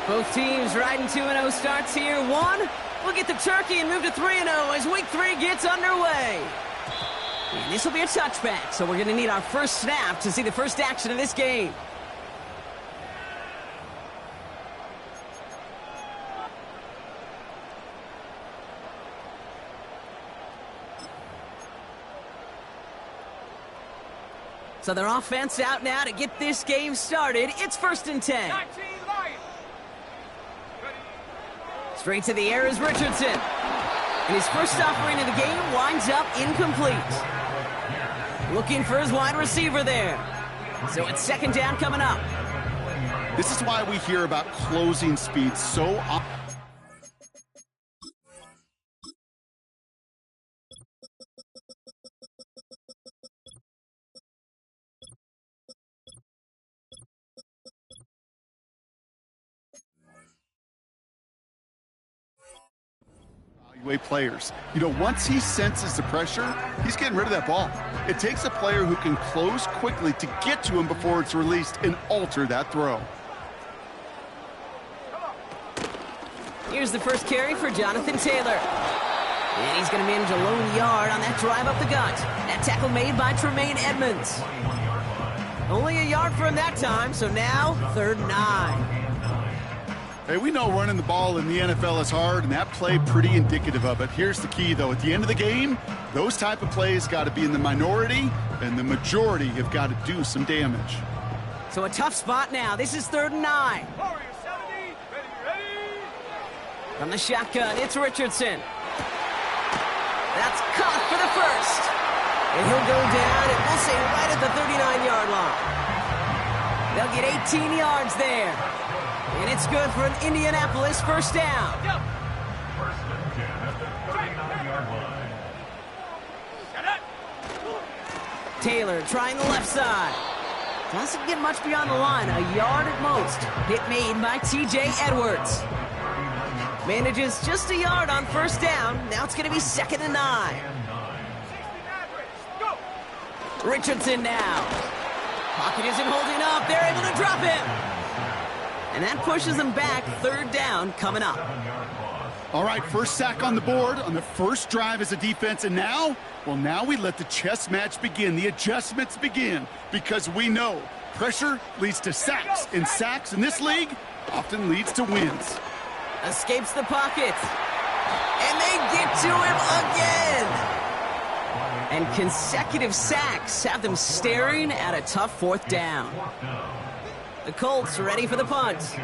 Both teams riding 2-0 starts here. One will get the turkey and move to 3-0 as week 3 gets underway. And this will be a touchback, so we're going to need our first snap to see the first action of this game. So their offense out now to get this game started. It's 1st and 10. Straight to the air is Richardson. And his first offering of the game winds up incomplete. Looking for his wide receiver there. So it's 2nd down coming up. This is why we hear about closing speed so often. Players. You know, once he senses the pressure, he's getting rid of that ball. It takes a player who can close quickly to get to him before it's released and alter that throw. Here's the first carry for Jonathan Taylor. And he's going to manage a lone yard on that drive up the gut. That tackle made by Tremaine Edmonds. Only a yard for him that time, so now 3rd and 9. Hey, we know running the ball in the NFL is hard, and that play pretty indicative of it. Here's the key, though. At the end of the game, those type of plays got to be in the minority, and the majority have got to do some damage. So a tough spot now. This is 3rd and 9. From the shotgun, it's Richardson. That's caught for the first. And he'll go down, and we'll say right at the 39-yard line. They'll get 18 yards there. And it's good for an Indianapolis 1st down. Taylor trying the left side. Doesn't get much beyond the line. A yard at most. Hit made by T.J. Edwards. Manages just a yard on 1st down. Now it's going to be 2nd and 9. Richardson now. Pocket isn't holding up. They're able to drop him. And that pushes them back. 3rd down coming up. All right, first sack on the board on the first drive as a defense. And now, well, now we let the chess match begin. The adjustments begin because we know pressure leads to sacks. And sacks in this league often leads to wins. Escapes the pocket. And they get to him again. And consecutive sacks have them staring at a tough 4th down. The Colts are ready for the punt.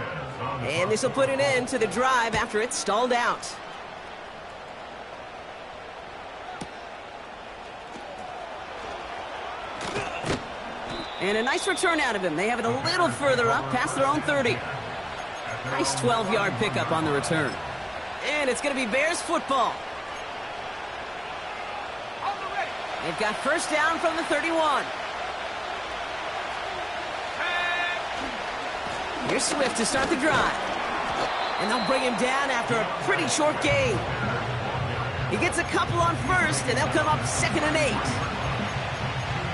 And this will put an end to the drive after it's stalled out. And a nice return out of him. They have it a little further up past their own 30. Nice 12-yard pickup on the return. And it's going to be Bears football. They've got 1st down from the 31. Here's Swift to start the drive. And they'll bring him down after a pretty short gain. He gets a couple on 1st, and they'll come up 2nd and 8.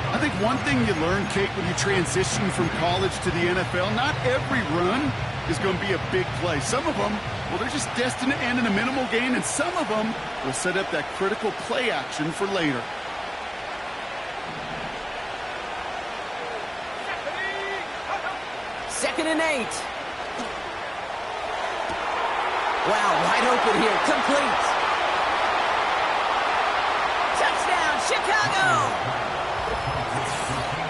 I think one thing you learn, Kate, when you transition from college to the NFL, not every run is going to be a big play. Some of them, well, they're just destined to end in a minimal gain, and some of them will set up that critical play action for later. Second and 8. Wow, wide open here. Complete. Touchdown, Chicago!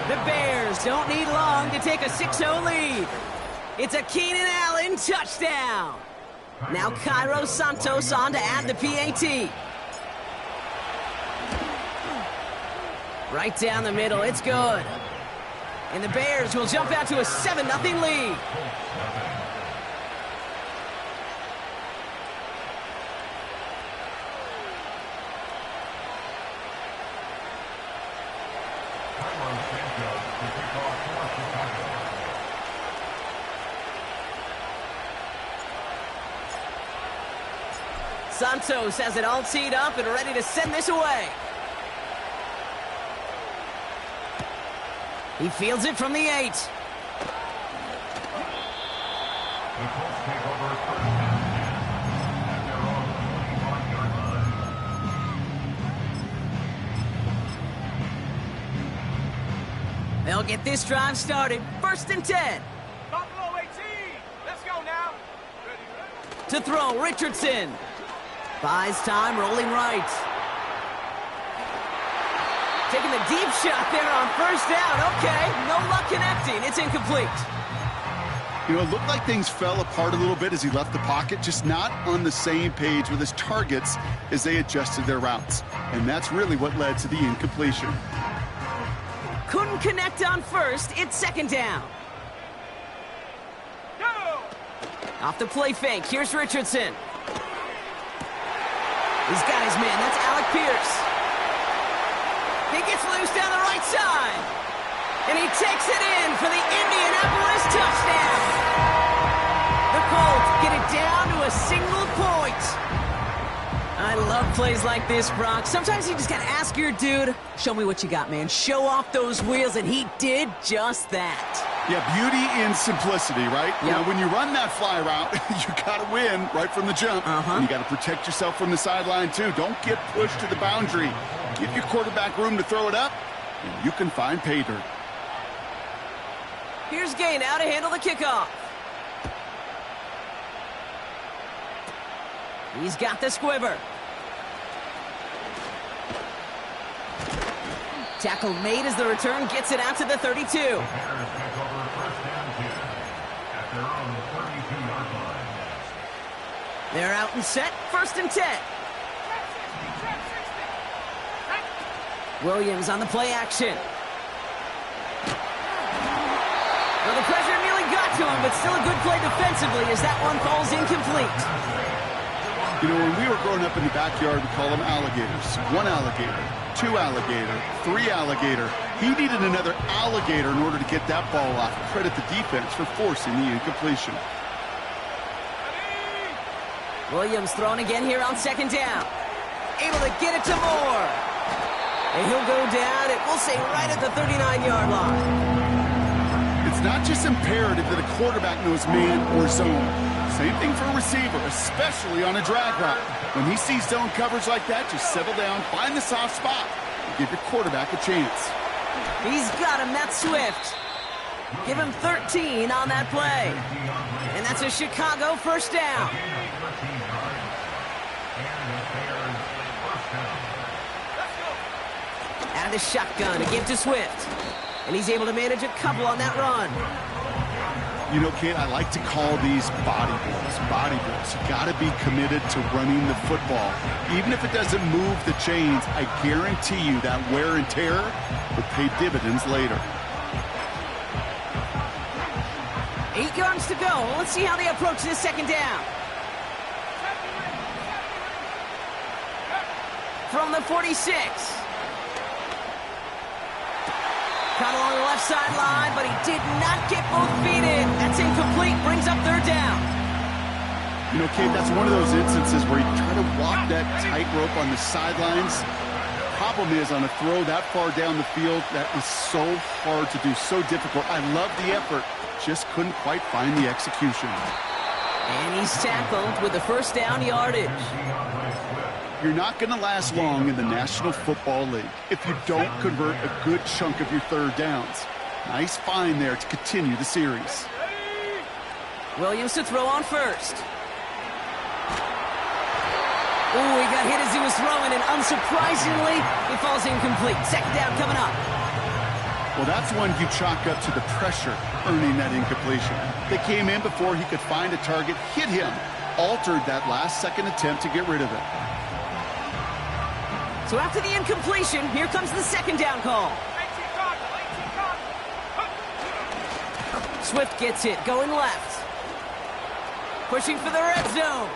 The Bears don't need long to take a 6-0 lead. It's a Keenan Allen touchdown. Now Cairo Santos on to add the PAT. Right down the middle, it's good. And the Bears will jump out to a 7-0 lead. Santos has it all teed up and ready to send this away. He fields it from the 8. They'll get this drive started. 1st and 10. Buffalo 18. Let's go now. To throw, Richardson. Buys time, rolling right. Taking the deep shot there on 1st down. Okay, no luck connecting. It's incomplete. You know, it looked like things fell apart a little bit as he left the pocket, just not on the same page with his targets as they adjusted their routes. And that's really what led to the incompletion. Couldn't connect on 1st. It's 2nd down. Go! Off the play fake. Here's Richardson. He's got his man. That's Alec Pierce. He gets loose down the right side. And he takes it in for the Indianapolis touchdown. The Colts get it down to a single point. I love plays like this, Brock. Sometimes you just got to ask your dude, show me what you got, man. Show off those wheels, and he did just that. Yeah, beauty in simplicity, right? Yep. Now, when you run that fly route, you got to win right from the jump. And you got to protect yourself from the sideline, too. Don't get pushed to the boundary. Give your quarterback room to throw it up, and you can find pay dirt. Here's Gay now to handle the kickoff. He's got the squiver. Tackle made as the return gets it out to the 32. They're out and set. 1st and 10. Williams on the play action. Well, the pressure nearly got to him, but still a good play defensively as that one falls incomplete. You know, when we were growing up in the backyard, we call them alligators. 1 alligator, 2 alligator, 3 alligator. He needed another alligator in order to get that ball off. Credit the defense for forcing the incompletion. Williams throwing again here on 2nd down. Able to get it to Moore. And he'll go down, it will say right at the 39-yard line. It's not just imperative that a quarterback knows man or zone. Same thing for a receiver, especially on a drag route. When he sees zone coverage like that, just settle down, find the soft spot, and give your quarterback a chance. He's got him, that's Swift. Give him 13 on that play. And that's a Chicago 1st down. Out of the shotgun, a give to Swift. And he's able to manage a couple on that run. You know, Kate, I like to call these body blows. Body blows. You got to be committed to running the football. Even if it doesn't move the chains, I guarantee you that wear and tear will pay dividends later. 8 yards to go. Let's see how they approach this 2nd down. From the 46. Caught along the left sideline, but he did not get both feet in. That's incomplete. Brings up 3rd down. You know, Kate, that's one of those instances where you try to walk that tightrope on the sidelines. Problem is, on a throw that far down the field, that is so hard to do, so difficult. I love the effort, just couldn't quite find the execution. And he's tackled with the 1st down yardage. You're not going to last long in the National Football League if you don't convert a good chunk of your 3rd downs. Nice find there to continue the series. Williams to throw on 1st. Ooh, he got hit as he was throwing, and unsurprisingly, it falls incomplete. 2nd down coming up. Well, that's one you chalk up to the pressure earning that incompletion. They came in before he could find a target, hit him, altered that last-second attempt to get rid of it. So after the incompletion, here comes the 2nd down call. Swift gets it, going left. Pushing for the red zone.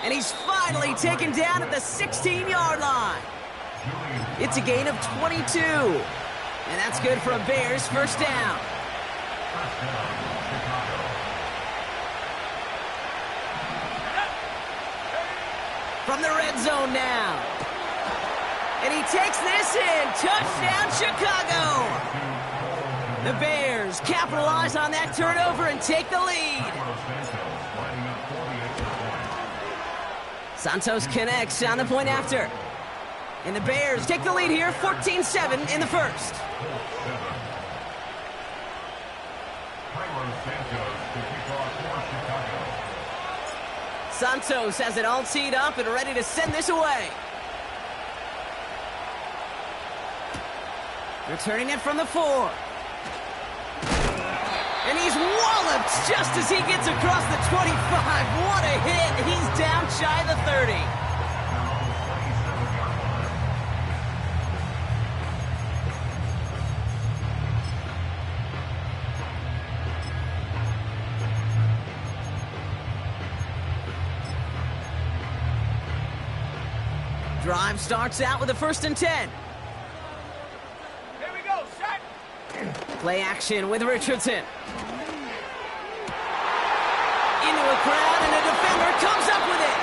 And he's finally taken down at the 16-yard line. It's a gain of 22. And that's good for a Bears 1st down. From the red zone now. And he takes this in. Touchdown, Chicago. The Bears capitalize on that turnover and take the lead. Santos connects on the point after. And the Bears take the lead here, 14-7 in the 1st. Santos has it all teed up and ready to send this away. Returning it from the 4. And he's walloped just as he gets across the 25. What a hit. He's down shy of the 30. Drive starts out with a 1st and 10. Here we go, set. Play action with Richardson. Into a crowd, and a defender comes up with it.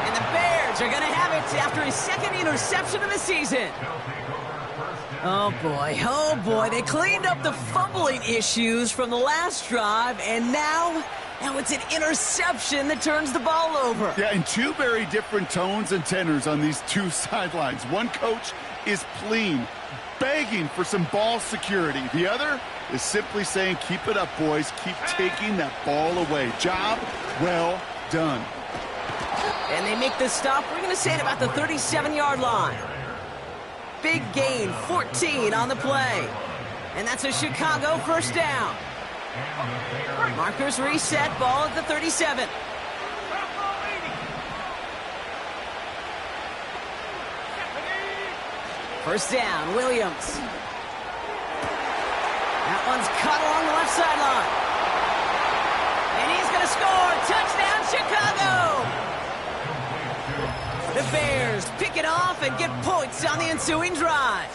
And the Bears are going to have it after his 2nd interception of the season. Oh boy. They cleaned up the fumbling issues from the last drive, and now it's an interception that turns the ball over. Yeah, and 2 very different tones and tenors on these 2 sidelines. One coach is pleading, begging for some ball security. The other is simply saying, keep it up, boys. Keep taking that ball away. Job well done. And they make this stop, we're going to say, at about the 37-yard line. Big gain, 14 on the play. And that's a Chicago 1st down. Markers reset, ball at the 37. First down, Williams. That one's cut along the left sideline. And he's going to score. Touchdown, Chicago! The Bears pick it off and get points on the ensuing drive.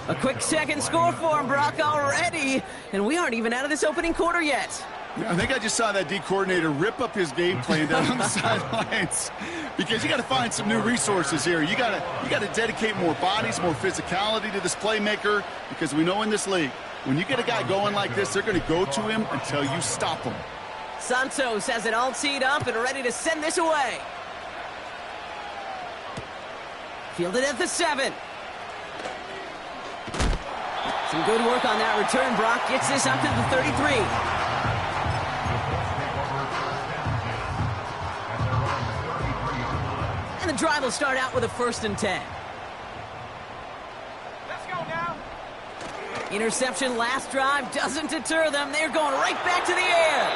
A quick second score for him, Brock, already. And we aren't even out of this opening quarter yet. I think I just saw that D coordinator rip up his game plan down on the sidelines, because you got to find some new resources here. You got to dedicate more bodies, more physicality to this playmaker, because we know in this league, when you get a guy going like this, they're going to go to him until you stop him. Santos has it all teed up and ready to send this away. Fielded at the 7. Some good work on that return. Brock gets this up to the 33. And the drive will start out with a 1st and 10. Let's go now. Interception last drive doesn't deter them. They're going right back to the air.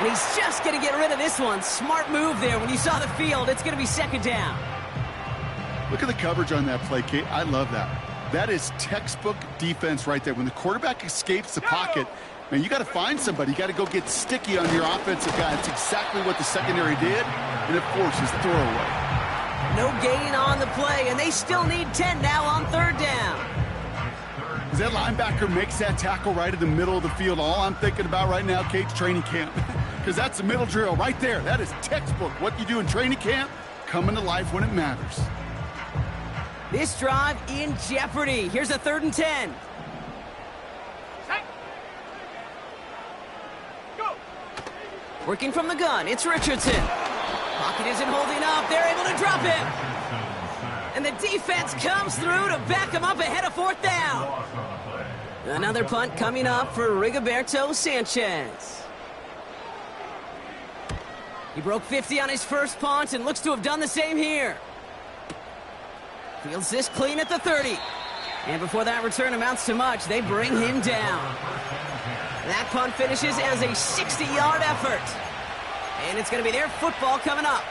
And he's just going to get rid of this one. Smart move there. When you saw the field, it's going to be 2nd down. Look at the coverage on that play, Kate. I love that. That is textbook defense right there. When the quarterback escapes the pocket, man, you got to find somebody. You got to go get sticky on your offensive guy. That's exactly what the secondary did, and it forces throwaway. No gain on the play, and they still need 10 now on 3rd down. As that linebacker makes that tackle right in the middle of the field, all I'm thinking about right now, Kate's training camp, because that's the middle drill right there. That is textbook. What you do in training camp, coming to life when it matters. This drive in jeopardy. Here's a 3rd and 10. Set. Go. Working from the gun, it's Richardson. Pocket isn't holding up. They're able to drop him. And the defense comes through to back him up ahead of 4th down. Another punt coming up for Rigoberto Sanchez. He broke 50 on his first punt and looks to have done the same here. Fields this clean at the 30. And before that return amounts to much, they bring him down. That punt finishes as a 60-yard effort. And it's going to be their football coming up.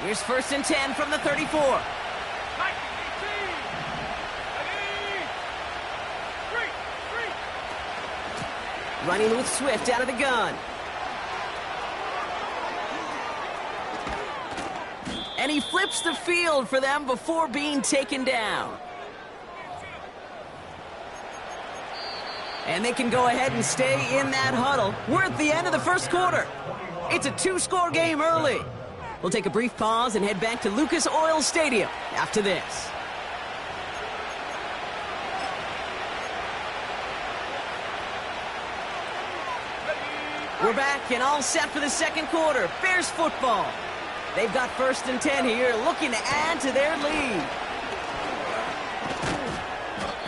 Here's 1st and 10 from the 34. Running with Swift out of the gun. And he flips the field for them before being taken down. And they can go ahead and stay in that huddle. We're at the end of the first quarter. It's a 2-score game early. We'll take a brief pause and head back to Lucas Oil Stadium after this. We're back and all set for the second quarter. Bears football. They've got 1st and 10 here, looking to add to their lead.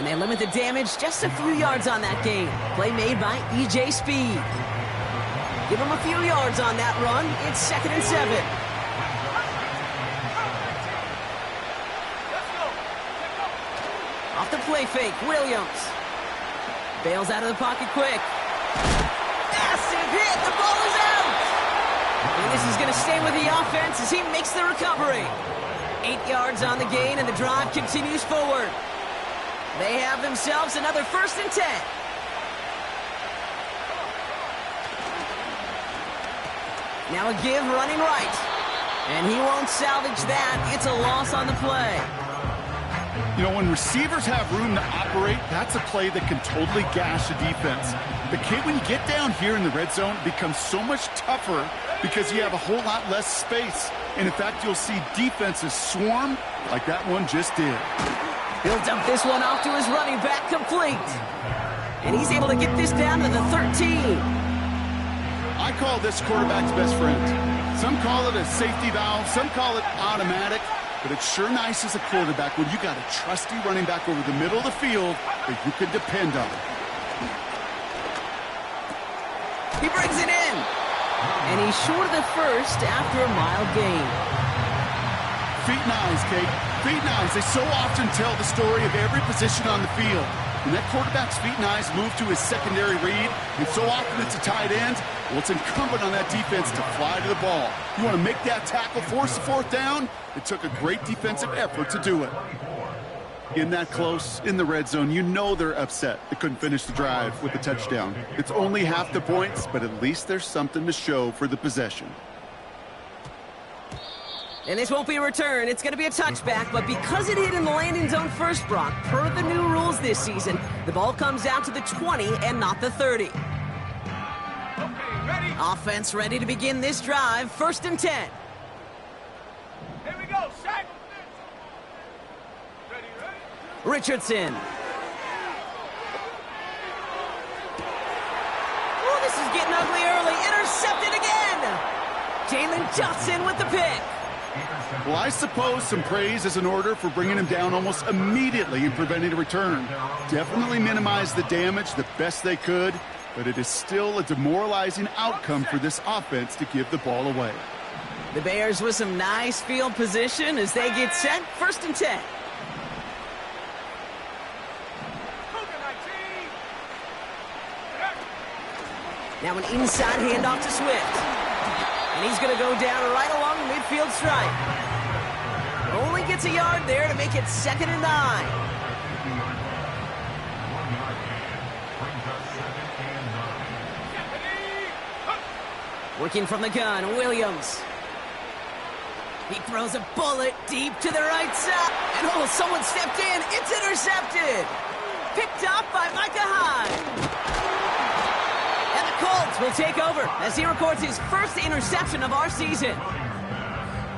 And they limit the damage just a few yards on that gain. Play made by E.J. Speed. Give him a few yards on that run. It's 2nd and 7. Off the play fake, Williams. Bails out of the pocket quick. Massive hit, the ball is out! And this is going to stay with the offense as he makes the recovery. 8 yards on the gain, and the drive continues forward. They have themselves another 1st and 10. Now a give running right. And he won't salvage that. It's a loss on the play. You know, when receivers have room to operate, that's a play that can totally gash a defense. But, Kate, when you get down here in the red zone, it becomes so much tougher because you have a whole lot less space. And, in fact, you'll see defenses swarm like that one just did. He'll dump this one off to his running back, complete. And he's able to get this down to the 13. I call this quarterback's best friend. Some call it a safety valve, some call it automatic, but it's sure nice as a quarterback when you got a trusty running back over the middle of the field that you can depend on. He brings it in. And he's short of the first after a mile gain. Feet and eyes, Kate. Feet and eyes. They so often tell the story of every position on the field. When that quarterback's feet and eyes move to his secondary read, and so often it's a tight end, well, it's incumbent on that defense to fly to the ball. You want to make that tackle, force the 4th down? It took a great defensive effort to do it. In that close, in the red zone, you know they're upset. They couldn't finish the drive with a touchdown. It's only half the points, but at least there's something to show for the possession. And this won't be a return. It's going to be a touchback, but because it hit in the landing zone first, Brock, per the new rules this season, the ball comes out to the 20 and not the 30. Okay, ready? Offense ready to begin this drive. 1st and 10. Here we go, set. Ready, ready? Richardson. Oh, this is getting ugly early. Intercepted again. Jalen Johnson with the pick. Well, I suppose some praise is in order for bringing him down almost immediately and preventing a return. Definitely minimize the damage the best they could, but it is still a demoralizing outcome for this offense to give the ball away. The Bears with some nice field position as they get set. 1st and 10. Now an inside handoff to Swift. And he's going to go down right along the midfield stripe. Only gets a yard there to make it 2nd and 9. Working from the gun, Williams. He throws a bullet deep to the right side. And oh, someone stepped in. It's intercepted. Picked up by Micah Hyde. And the Colts will take over as he records his 1st interception of our season.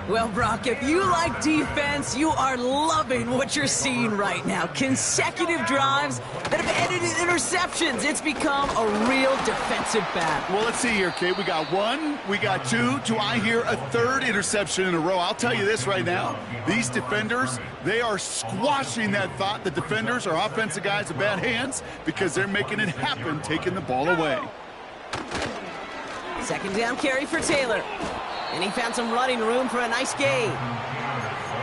Well, Brock, if you like defense, you are loving what you're seeing right now. Consecutive drives that have ended in interceptions. It's become a real defensive battle. Well, let's see here, Kate. We got 1, we got 2. Do I hear a 3rd interception in a row? I'll tell you this right now. These defenders, they are squashing that thought that defenders are offensive guys with bad hands because they're making it happen, taking the ball away. 2nd down carry for Taylor. And he found some running room for a nice gain.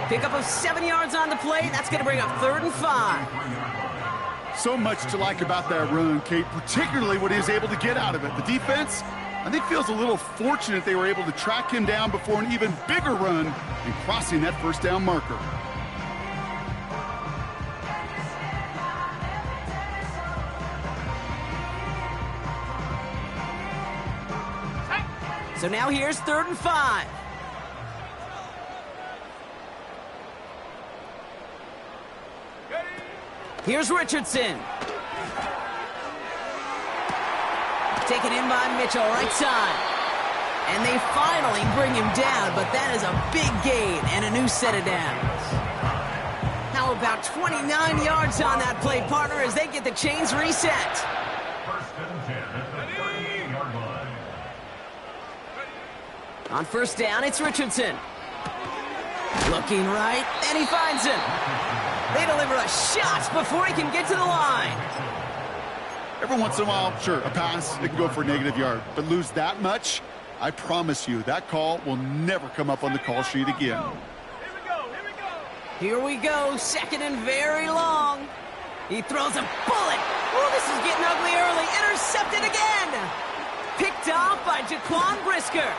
Pickup of 7 yards on the play. That's going to bring up 3rd and 5. So much to like about that run, Kate, particularly what he was able to get out of it. The defense, I think, feels a little fortunate they were able to track him down before an even bigger run and crossing that 1st down marker. So now here's 3rd and 5. Here's Richardson. Taken in by Mitchell, right side. And they finally bring him down, but that is a big gain and a new set of downs. How about 29 yards on that play, partner, as they get the chains reset. On 1st down, it's Richardson. Looking right, and he finds him. They deliver a shot before he can get to the line. Every once in a while, sure, a pass, it can go for a negative yard. But lose that much, I promise you, that call will never come up on the call sheet again. Here we go, second and very long. He throws a bullet. Oh, this is getting ugly early. Intercepted again. Picked off by Jaquan Brisker.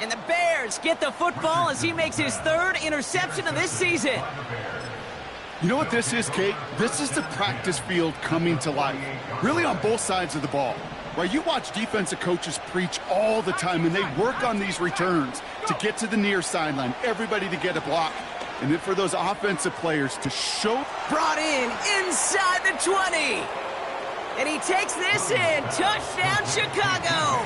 And the Bears get the football as he makes his third interception of this season. You know what this is, Kate? This is the practice field coming to life. Really on both sides of the ball. Right, you watch defensive coaches preach all the time, and they work on these returns to get to the near sideline, everybody to get a block. And then for those offensive players to show. Brought in inside the 20. And he takes this in. Touchdown, Chicago.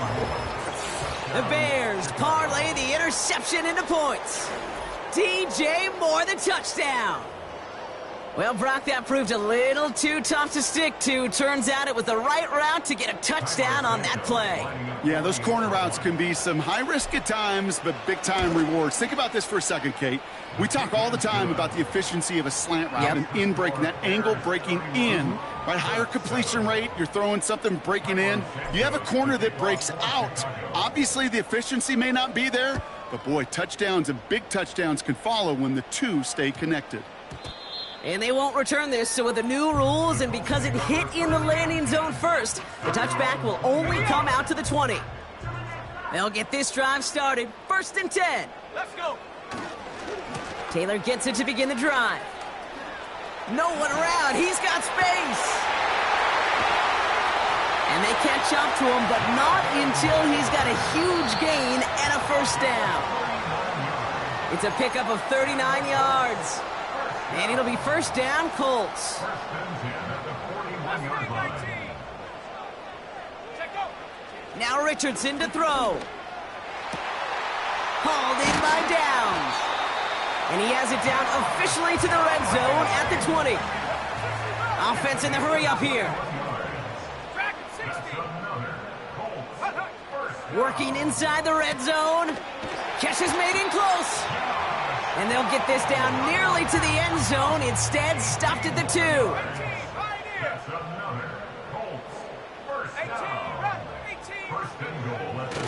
The Bears parlay the interception into points. DJ Moore, the touchdown. Well, Brock, that proved a little too tough to stick to. Turns out it was the right route to get a touchdown on that play. Yeah, those corner routes can be some high risk at times, but big-time rewards. Think about this for a second, Kate. We talk all the time about the efficiency of a slant route and in breaking, that angle breaking in, right? Higher completion rate, you're throwing something breaking in. You have a corner that breaks out. Obviously, the efficiency may not be there, but boy, touchdowns and big touchdowns can follow when the two stay connected. And they won't return this, so with the new rules and because it hit in the landing zone first, the touchback will only come out to the 20. They'll get this drive started. 1st and 10. Let's go. Taylor gets it to begin the drive. No one around. He's got space. And they catch up to him, but not until he's got a huge gain and a 1st down. It's a pickup of 39 yards. And it'll be 1st down, Colts. Now Richardson to throw. Hauled in by Downs. And he has it down officially to the red zone at the 20. Offense in the hurry up here. Working inside the red zone. Catch is made in close. And they'll get this down nearly to the end zone. Instead, stopped at the 2.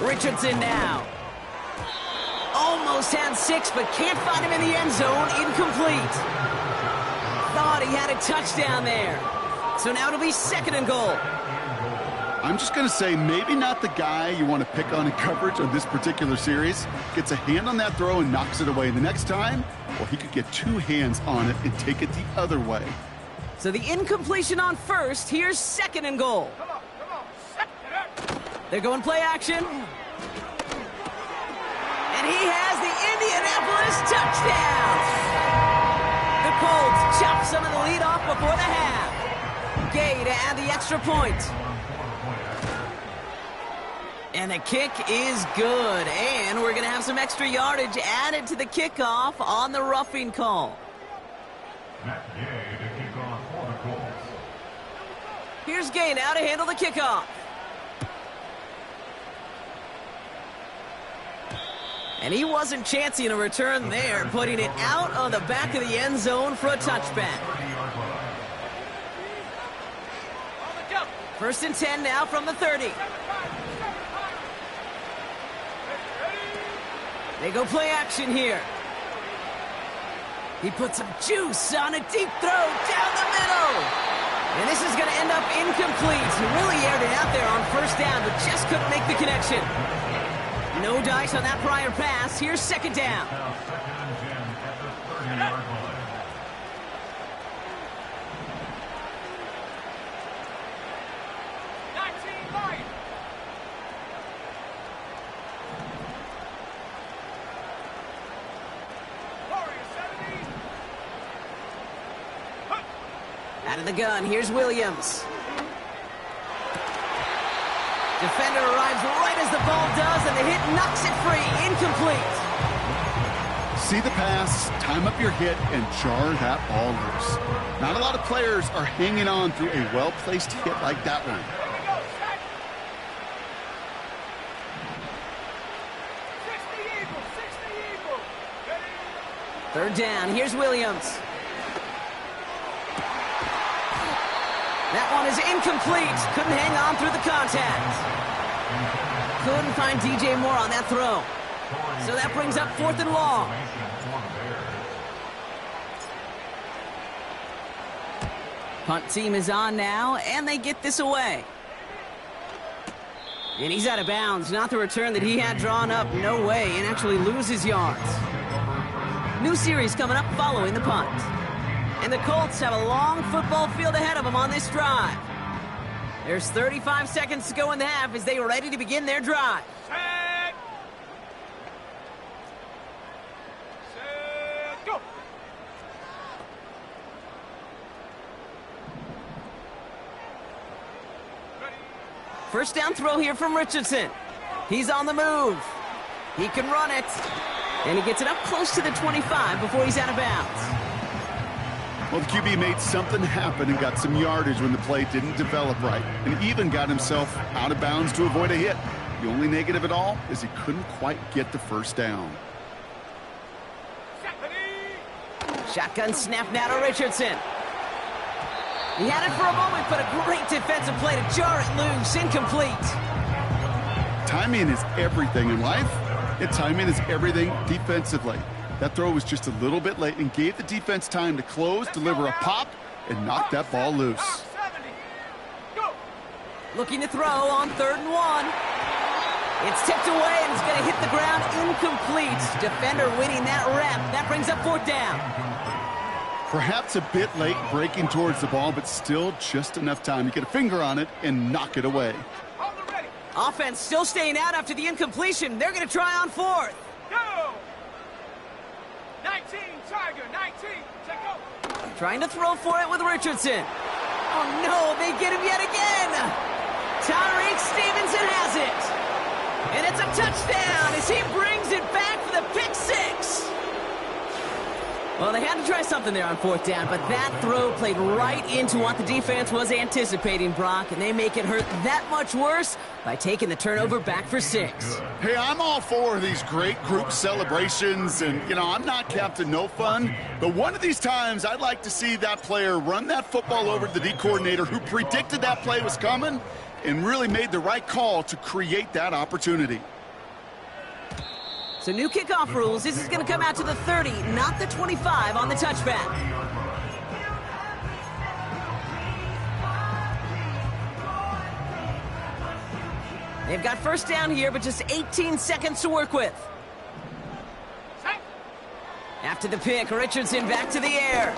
Richardson now. Almost had 6, but can't find him in the end zone. Incomplete. Thought he had a touchdown there. So now it'll be 2nd and goal. I'm just going to say maybe not the guy you want to pick on in coverage of this particular series. Gets a hand on that throw and knocks it away. The next time, well, he could get 2 hands on it and take it the other way. So the incompletion on 1st. Here's 2nd and goal. Come on. They're going play action. And he has the Indianapolis touchdown. The Colts chop some of the lead off before the half. Gay to add the extra point. And the kick is good. And we're going to have some extra yardage added to the kickoff on the roughing call. Here's Gay now to handle the kickoff. And he wasn't chancing a return there, putting it out on the back of the end zone for a touchback. 1st and 10 now from the 30. They go play action here. He puts some juice on a deep throw down the middle. And this is going to end up incomplete. He really aired it out there on 1st down, but just couldn't make the connection. No dice on that prior pass. Here's 2nd down. Out of the gun, here's Williams. Defender arrives right as the ball does, and the hit knocks it free. Incomplete. See the pass, time up your hit, and jar that ball loose. Not a lot of players are hanging on through a well-placed hit like that one. Third down. Here's Williams. That one is incomplete. Couldn't hang on through the contact. Couldn't find DJ Moore on that throw. So that brings up 4th and long. Punt team is on now, and they get this away. And he's out of bounds. Not the return that he had drawn up. No way. And actually loses yards. New series coming up following the punt. And the Colts have a long football field ahead of them on this drive. There's 35 seconds to go in the half as they are ready to begin their drive. Set. Set. Go. First down throw here from Richardson. He's on the move. He can run it. And he gets it up close to the 25 before he's out of bounds. Well, the QB made something happen and got some yardage when the play didn't develop right, and even got himself out of bounds to avoid a hit. The only negative at all is he couldn't quite get the first down. Shotgun snap now to Richardson. He had it for a moment, but a great defensive play to jar it loose. Incomplete. Timing is everything in life, and timing is everything defensively. That throw was just a little bit late and gave the defense time to close, deliver a pop, and knock that ball loose. Looking to throw on 3rd and 1. It's tipped away and it's going to hit the ground incomplete. Defender winning that rep. That brings up 4th down. Perhaps a bit late breaking towards the ball, but still just enough time to get a finger on it and knock it away. Offense still staying out after the incompletion. They're going to try on 4th. Go. 19, Tiger, 19, check go. Trying to throw for it with Richardson. Oh no, they get him yet again. Tyreek Stevenson has it. And it's a touchdown as he brings it back for the pick 6. Well, they had to try something there on 4th down, but that throw played right into what the defense was anticipating, Brock, and they make it hurt that much worse by taking the turnover back for 6. Hey, I'm all for these great group celebrations, and, I'm not Captain No Fun, but one of these times I'd like to see that player run that football over to the D coordinator who predicted that play was coming and really made the right call to create that opportunity. So new kickoff rules. This is going to come out to the 30, not the 25 on the touchback. They've got first down here, but just 18 seconds to work with. After the pick, Richardson back to the air.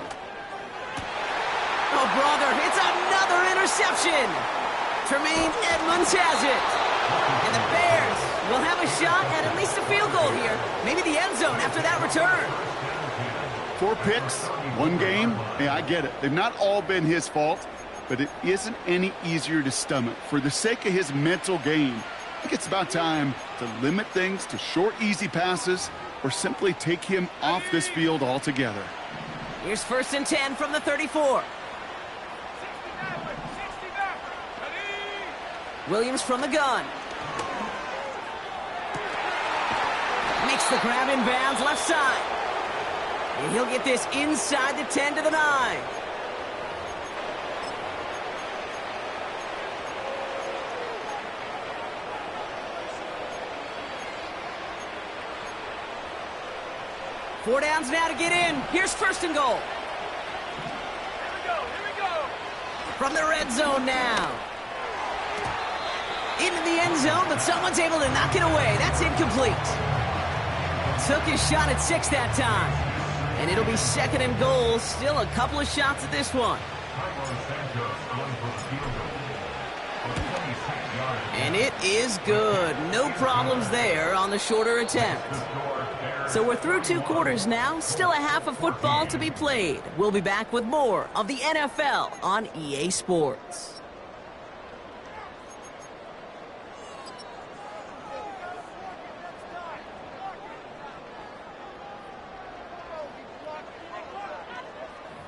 Oh, brother, it's another interception. Tremaine Edmunds has it. And the Bears will have a shot at least a field goal here. Maybe the end zone after that return. 4 picks, 1 game. Hey, I get it. They've not all been his fault, but it isn't any easier to stomach. For the sake of his mental game, I think it's about time to limit things to short, easy passes or simply take him off this field altogether. Here's 1st and 10 from the 34. Williams from the gun. Makes the grab in bounds left side. And he'll get this inside the 10 to the 9. Four downs now to get in. Here's 1st and goal. Here we go. From the red zone now. Into the end zone, but someone's able to knock it away. That's incomplete. Took his shot at 6 that time. And it'll be 2nd and goal. Still a couple of shots at this one. And it is good. No problems there on the shorter attempt. So we're through 2 quarters now. Still a half of football to be played. We'll be back with more of the NFL on EA Sports.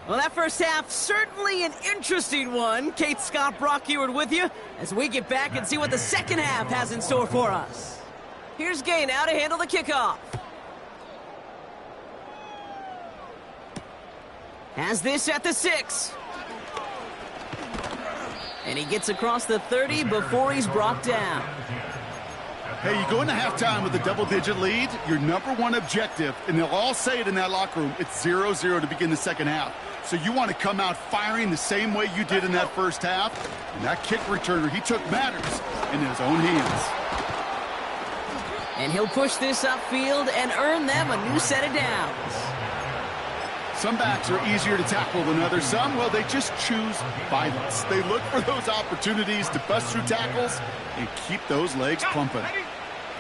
Well, that first half, certainly an interesting one. Kate Scott, Brock Eward with you as we get back and see what the second half has in store for us. Here's Gay now to handle the kickoff. Has this at the 6. And he gets across the 30 before he's brought down. Hey, you go into halftime with a double-digit lead, your number one objective, and they'll all say it in that locker room, it's 0-0 to begin the second half. So you want to come out firing the same way you did in that first half. And that kick returner, he took matters in his own hands. And he'll push this upfield and earn them a new set of downs. Some backs are easier to tackle than others. Some, well, they just choose violence. They look for those opportunities to bust through tackles and keep those legs pumping.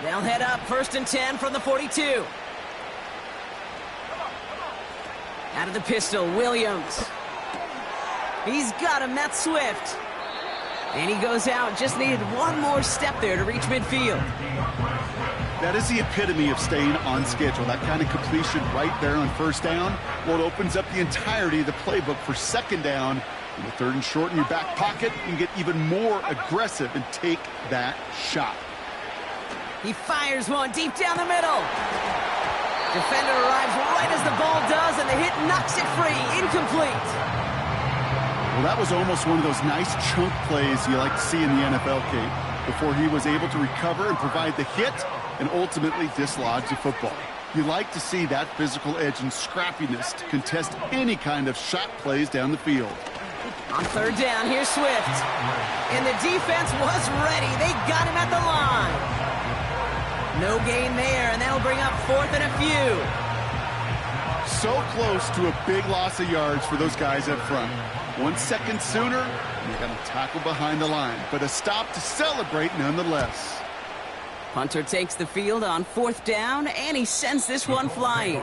They'll head up 1st and 10 from the 42. Out of the pistol, Williams. He's got him, that's Swift. And he goes out, just needed one more step there to reach midfield. That is the epitome of staying on schedule. That kind of completion right there on first down. Well, it opens up the entirety of the playbook for second down. In the 3rd and short in your back pocket, you can get even more aggressive and take that shot. He fires one deep down the middle. Defender arrives right as the ball does, and the hit knocks it free. Incomplete. Well, that was almost one of those nice chunk plays you like to see in the NFL, Kate, before he was able to recover and provide the hit and ultimately dislodge the football. You like to see that physical edge and scrappiness to contest any kind of shot plays down the field. On 3rd down, here's Swift. And the defense was ready. They got him at the line. No gain there, and that'll bring up 4th and a few. So close to a big loss of yards for those guys up front. 1 second sooner, and they're going to tackle behind the line. But a stop to celebrate nonetheless. Punter takes the field on 4th down, and he sends this one flying.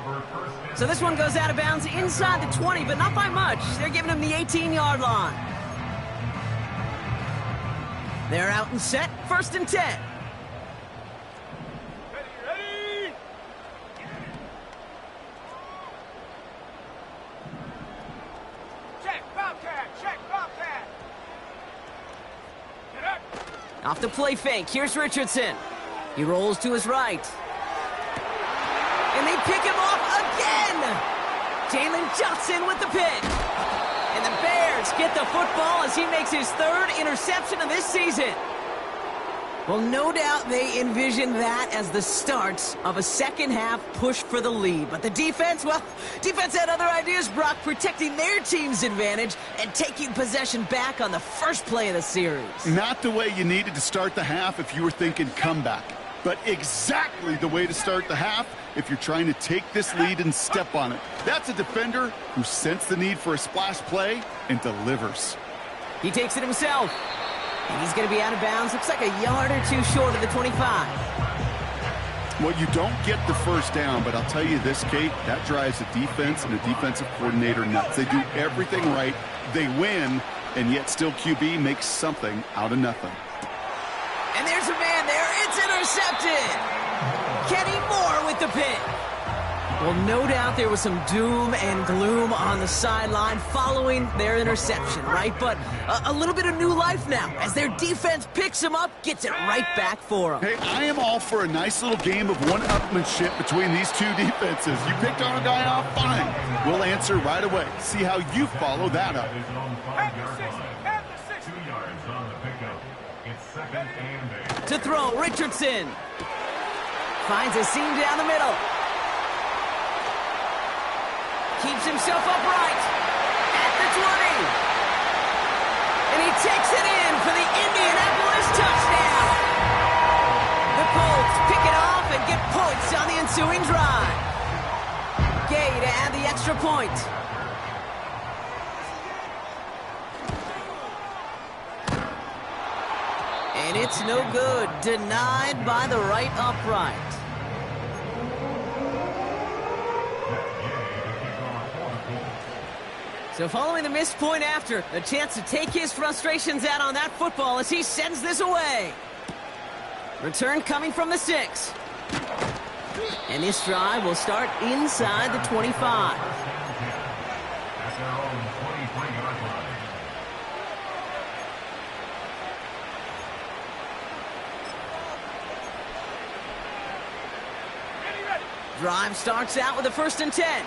So this one goes out of bounds inside the 20, but not by much. They're giving him the 18-yard line. They're out and set, 1st and 10. Ready? Check, Bobcat. Get up. Off the play fake, here's Richardson. He rolls to his right. And they pick him off again! Jalen Johnson with the pick. And the Bears get the football as he makes his 3rd interception of this season. Well, no doubt they envisioned that as the start of a second half push for the lead. But the defense, well, defense had other ideas, Brock, protecting their team's advantage and taking possession back on the first play of the series. Not the way you needed to start the half if you were thinking comeback, but exactly the way to start the half if you're trying to take this lead and step on it. That's a defender who sensed the need for a splash play and delivers. He takes it himself. And he's going to be out of bounds. Looks like a yard or two short of the 25. Well, you don't get the first down, but I'll tell you this, Kate, that drives the defense and the defensive coordinator nuts. They do everything right. They win, and yet still QB makes something out of nothing. And there's a man there. It's intercepted. Kenny Moore with the pick. Well, no doubt there was some doom and gloom on the sideline following their interception, right? But a little bit of new life now as their defense picks him up, gets it right back for him. Hey, I am all for a nice little game of one-upmanship between these two defenses. You picked on a guy off, fine. We'll answer right away. See how you follow that up. Have the 6. 2 yards on the pickup. It's 2nd and 8. To throw, Richardson finds a seam down the middle. Keeps himself upright at the 20. And he takes it in for the Indianapolis touchdown. The Colts pick it off and get points on the ensuing drive. Gay to add the extra point. And it's no good. Denied by the right upright. So following the missed point after, a chance to take his frustrations out on that football as he sends this away. Return coming from the 6. And this drive will start inside the 25. At their own 23-yard line. Ready. Drive starts out with a 1st and 10.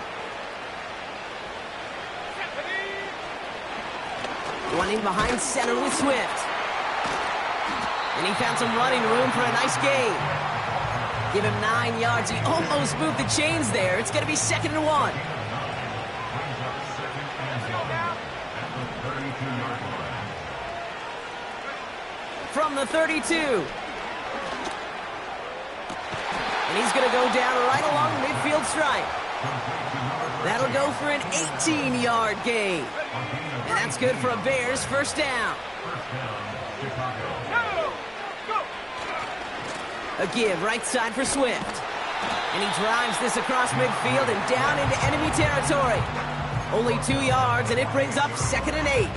Running behind center with Swift. And he found some running room for a nice gain. Give him 9 yards. He almost moved the chains there. It's going to be 2nd and 1. From the 32. And he's going to go down right along the midfield stripe. That'll go for an 18-yard gain. And that's good for a Bears first down. A give right side for Swift. And he drives this across midfield and down into enemy territory. Only 2 yards, and it brings up 2nd and 8.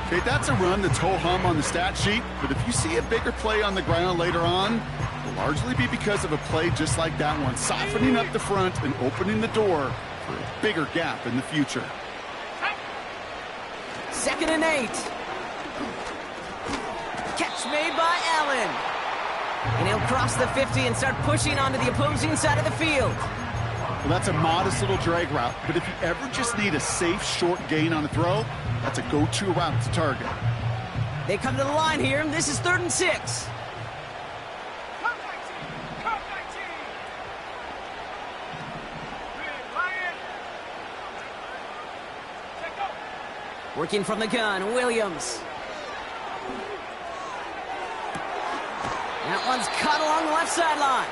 Okay, that's a run that's ho-hum on the stat sheet, but if you see a bigger play on the ground later on, it'll largely be because of a play just like that one, softening up the front and opening the door for a bigger gap in the future. 2nd and 8. Catch made by Allen. And he'll cross the 50 and start pushing onto the opposing side of the field. Well, that's a modest little drag route, but if you ever just need a safe, short gain on a throw, that's a go-to route to target. They come to the line here, and this is 3rd and 6. Working from the gun, Williams. That one's cut along the left sideline.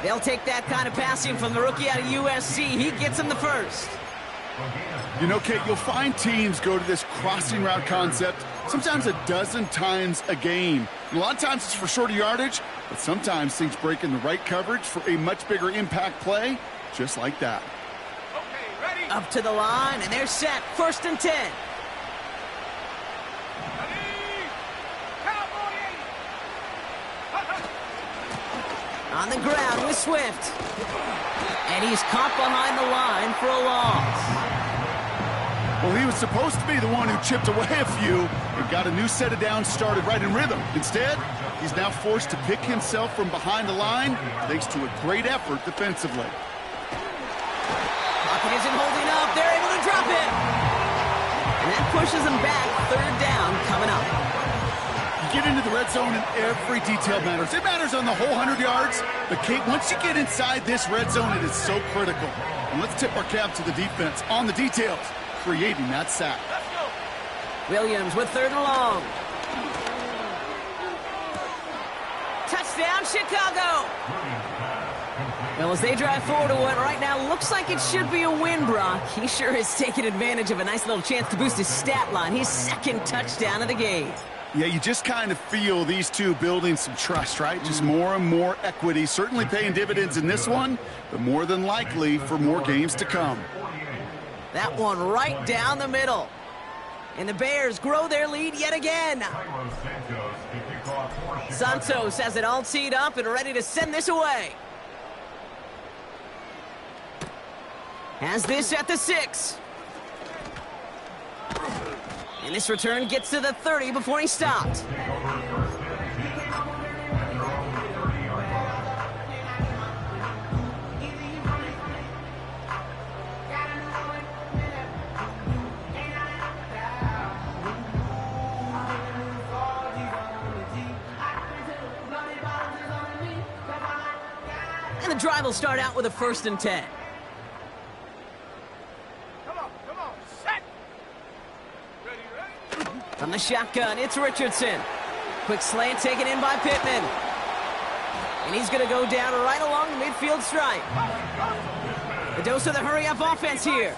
They'll take that kind of passing from the rookie out of USC. He gets him the first. You know, Kate, you'll find teams go to this crossing route concept sometimes a dozen times a game. A lot of times it's for shorter yardage, but sometimes things break in the right coverage for a much bigger impact play, just like that. Okay, ready? Up to the line, and they're set. 1st and 10. On the ground with Swift. And he's caught behind the line for a loss. Well, he was supposed to be the one who chipped away a few and got a new set of downs started right in rhythm. Instead, he's now forced to pick himself from behind the line thanks to a great effort defensively. Pocket isn't holding up. They're able to drop it. And that pushes them back. 3rd down coming up. You get into the red zone and every detail matters. It matters on the whole 100 yards. But, Kate, once you get inside this red zone, it is so critical. And let's tip our cap to the defense on the details, creating that sack. Williams with 3rd and long. Touchdown, Chicago. Well, as they drive forward to what right now looks like it should be a win, Brock, he sure has taken advantage of a nice little chance to boost his stat line. His 2nd touchdown of the game. Yeah, you just kind of feel these two building some trust, right? Just more and more equity, certainly paying dividends in this one, but more than likely for more games to come. That one right down the middle. And the Bears grow their lead yet again. Santos has it all teed up and ready to send this away. Has this at the 6. And this return gets to the 30 before he stopped. And the drive will start out with a 1st and 10. From the shotgun, it's Richardson. Quick slant taken in by Pittman. And he's going to go down right along the midfield stripe. A dose of the hurry-up offense here.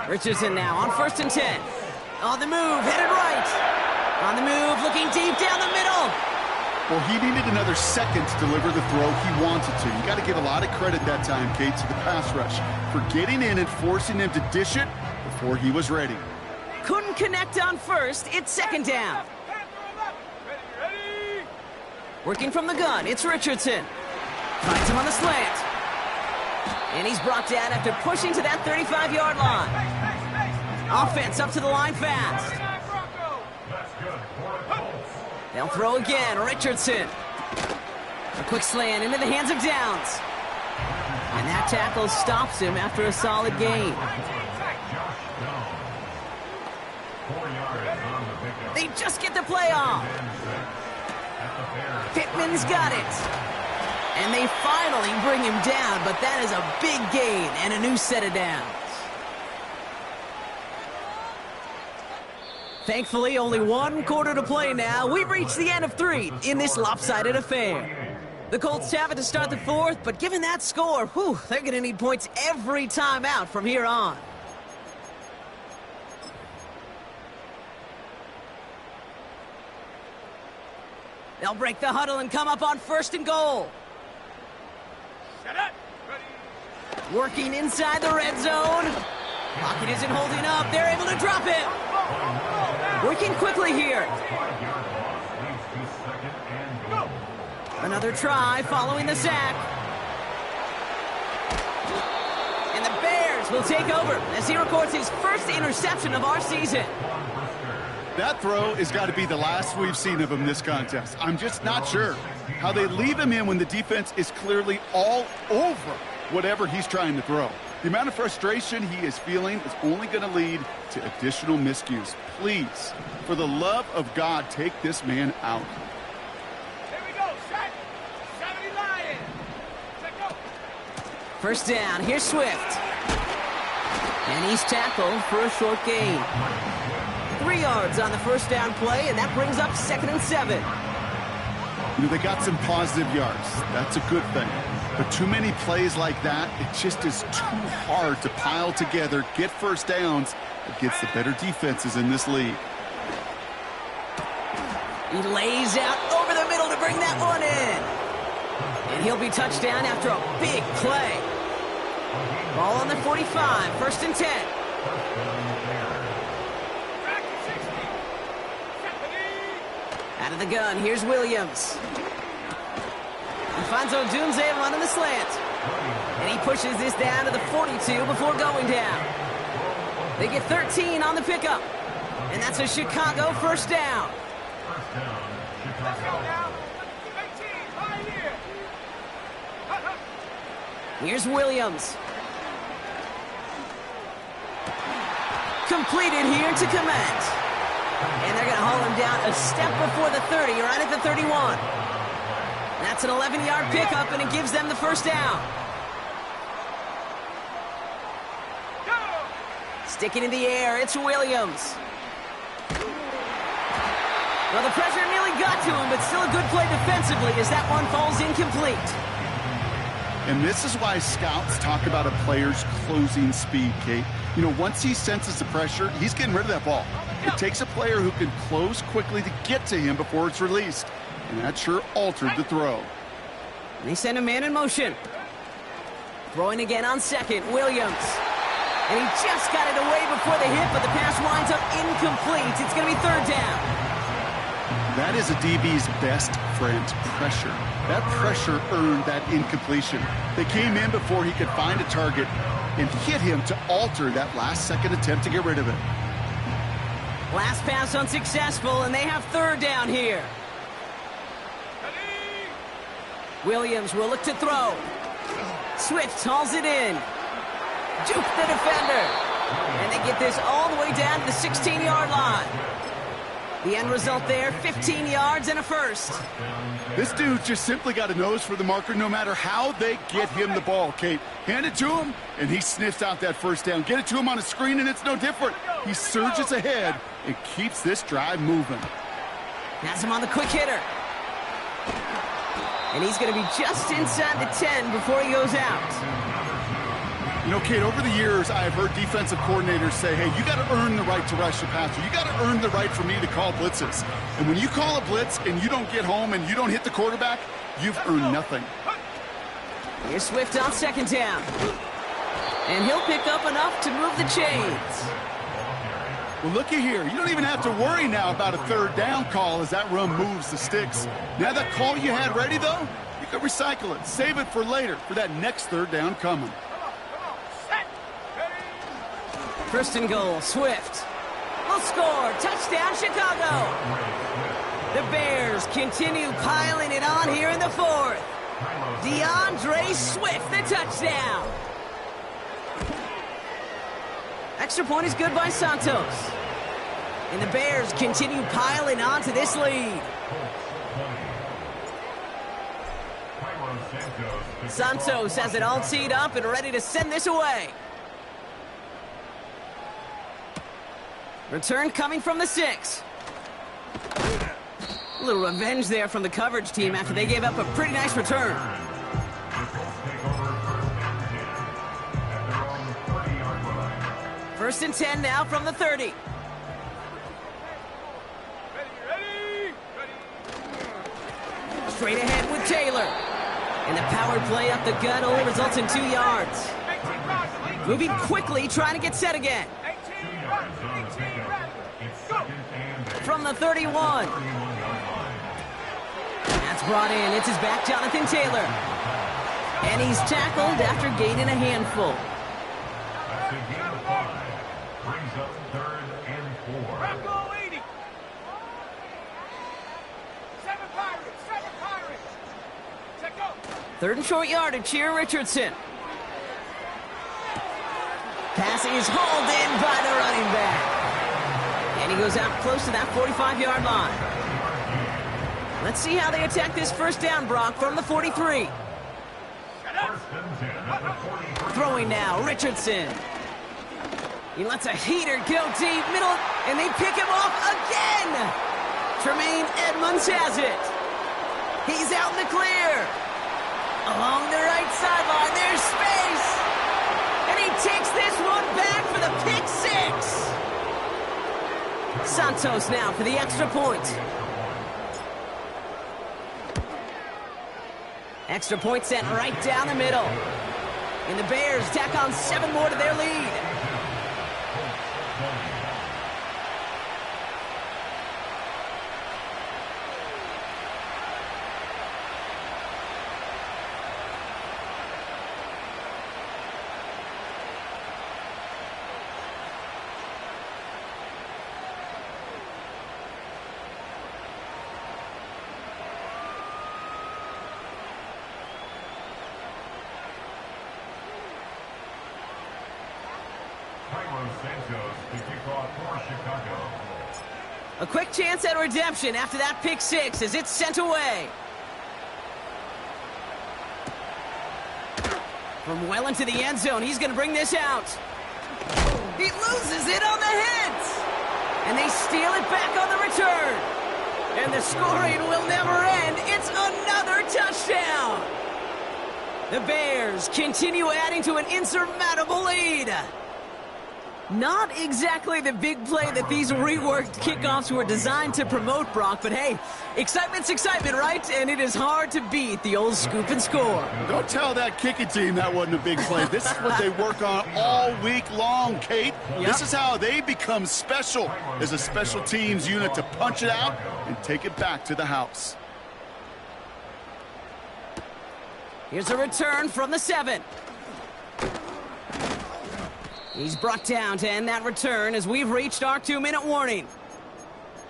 Richardson now on 1st and 10. On the move, headed right. On the move, looking deep down the middle. Well, he needed another second to deliver the throw he wanted to. You got to give a lot of credit that time, Kate, to the pass rush for getting in and forcing him to dish it before he was ready. Couldn't connect on 1st. It's 2nd down. Working from the gun, it's Richardson. Finds him on the slant. And he's brought down after pushing to that 35-yard line. Offense up to the line fast. They'll throw again, Richardson. A quick slant into the hands of Downs. And that tackle stops him after a solid gain. they just get the play off. Pittman's got it. And they finally bring him down, but that is a big gain and a new set of downs. Thankfully, only one quarter to play now. We've reached the end of 3 in this lopsided affair. The Colts have it to start the 4th, but given that score, they're going to need points every time out from here on. They'll break the huddle and come up on 1st and goal. Set up. Ready. Working inside the red zone. Pocket isn't holding up. They're able to drop it. Working quickly here. Another try following the sack. And the Bears will take over as he records his first interception of our season. That throw has got to be the last we've seen of him this contest. I'm just not sure how they leave him in when the defense is clearly all over whatever he's trying to throw. The amount of frustration he is feeling is only going to lead to additional miscues. Please, for the love of God, take this man out. Here we go. Set. 70 Lions. Set go. First down. Here's Swift. And he's tackled for a short gain. 3 yards on the first down play, and that brings up 2nd and 7. You know, they got some positive yards. That's a good thing. But too many plays like that, it just is too hard to pile together, get first downs against the better defenses in this league. He lays out over the middle to bring that one in. And he'll be touchdown after a big play. Ball on the 45, 1st and 10. Back to 60. Set the knee. Out of the gun, here's Williams. Alfonso Dunze running the slant. And he pushes this down to the 42 before going down. They get 13 on the pickup. And that's a Chicago first down. Let's go now. 18. Right here. Here's Williams. Completed here to Kmet. And they're going to haul him down a step before the 30, right at the 31. That's an 11-yard pickup, and it gives them the first down. Go. Sticking in the air, it's Williams. Well, the pressure nearly got to him, but still a good play defensively as that one falls incomplete. And this is why scouts talk about a player's closing speed, Kate. You know, once he senses the pressure, he's getting rid of that ball. It takes a player who can close quickly to get to him before it's released. And that sure altered the throw. And they send a man in motion. Throwing again on 2nd, Williams. And he just got it away before the hit, but the pass winds up incomplete. It's going to be 3rd down. That is a DB's best friend, pressure. That pressure earned that incompletion. They came in before he could find a target and hit him to alter that last-second attempt to get rid of it. Last pass unsuccessful, and they have 3rd down here. Williams will look to throw. Swift hauls it in. Juke the defender. And they get this all the way down to the 16-yard line. The end result there, 15 yards and a first. This dude just simply got a nose for the marker no matter how they get him the ball, Kate. Hand it to him, and he sniffs out that first down. Get it to him on a screen, and it's no different. He surges ahead and keeps this drive moving. Has him on the quick hitter. And he's going to be just inside the 10 before he goes out. You know, Kate, over the years, I have heard defensive coordinators say, hey, you got to earn the right to rush the passer. You got to earn the right for me to call blitzes. And when you call a blitz and you don't get home and you don't hit the quarterback, you've earned nothing. Here's Swift on 2nd down. And he'll pick up enough to move the chains. Well, looky here. You don't even have to worry now about a 3rd down call as that run moves the sticks. Now that call you had ready, though, you can recycle it. Save it for later for that next 3rd down coming. 1st and goal, Swift will score. Touchdown, Chicago. The Bears continue piling it on here in the 4th. DeAndre Swift, the touchdown. Extra point is good by Santos. And the Bears continue piling onto this lead. Santos has it all teed up and ready to send this away. Return coming from the 6. A little revenge there from the coverage team after they gave up a pretty nice return. First and 10 now from the 30. Straight ahead with Taylor. And the power play up the gut only results in 2 yards. Moving quickly, trying to get set again. From the 31. That's brought in. It's his back, Jonathan Taylor. And he's tackled after gaining a handful. Brings up 3rd and 4. Third and short yardage here, Richardson. Pass is hauled in by the running back. And he goes out close to that 45-yard line. Let's see how they attack this first down, Brock, from the 43. Throwing now, Richardson. He lets a heater go deep, middle, and they pick him off again. Tremaine Edmonds has it. He's out in the clear. Along the right sideline, there's space. And he takes this one back for the pick 6. Santos now for the extra point. Extra point sent right down the middle. And the Bears tack on 7 more to their lead. A quick chance at redemption after that pick 6 as it's sent away. From well into the end zone, he's going to bring this out. He loses it on the hit. And they steal it back on the return. And the scoring will never end. It's another touchdown. The Bears continue adding to an insurmountable lead. Not exactly the big play that these reworked kickoffs were designed to promote, Brock, but hey, excitement's excitement, right? And it is hard to beat the old scoop and score. Don't tell that kicking team that wasn't a big play. This is what they work on all week long, Kate. Yep. This is how they become special as a special teams unit to punch it out and take it back to the house. Here's a return from the 7. He's brought down to end that return as we've reached our 2-minute warning.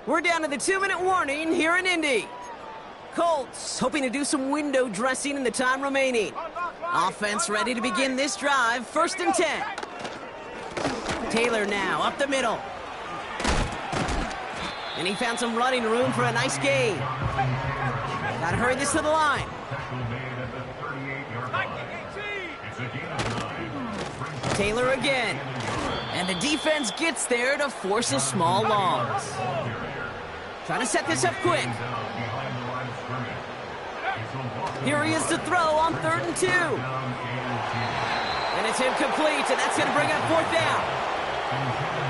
We're down to the 2-minute warning here in Indy. Colts hoping to do some window dressing in the time remaining. Offense ready to begin this drive, 1st and 10. Taylor now up the middle. And he found some running room for a nice gain. Gotta hurry this to the line. Taylor again. And the defense gets there to force a small loss. Trying to set this up quick. Here he is to throw on 3rd and 2. And it's incomplete, and that's going to bring up 4th down.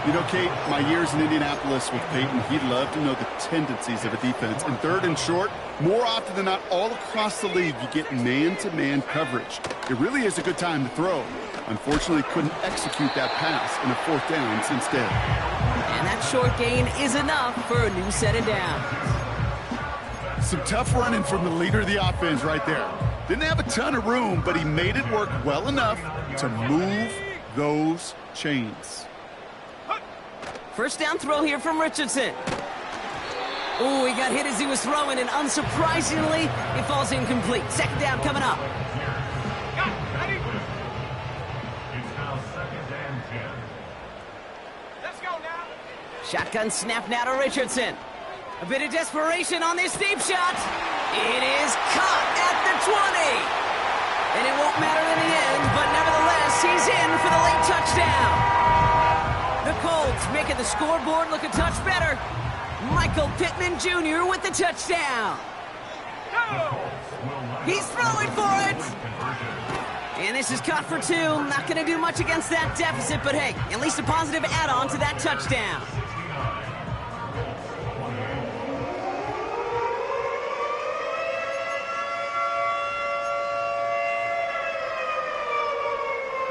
You know, Kate, my years in Indianapolis with Peyton, he loved to know the tendencies of a defense. In 3rd and short, more often than not, all across the league, you get man-to-man coverage. It really is a good time to throw. Unfortunately, couldn't execute that pass in a 4th down instead. And that short gain is enough for a new set of downs. Some tough running from the leader of the offense right there. Didn't have a ton of room, but he made it work well enough to move those chains. First down throw here from Richardson. Ooh, he got hit as he was throwing, and unsurprisingly, it falls incomplete. 2nd down coming up. Shotgun snap now to Richardson. A bit of desperation on this deep shot. It is caught at the 20. And it won't matter in the end, but nevertheless, he's in for the late touchdown. The Colts making the scoreboard look a touch better. Michael Pittman Jr. with the touchdown. He's throwing for it. And this is caught for 2. Not going to do much against that deficit, but hey, at least a positive add-on to that touchdown.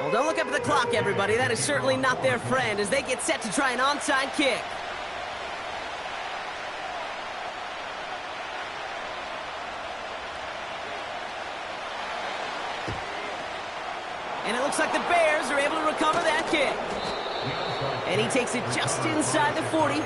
Well, don't look up at the clock, everybody. That is certainly not their friend as they get set to try an onside kick. And it looks like the Bears are able to recover that kick. And he takes it just inside the 40.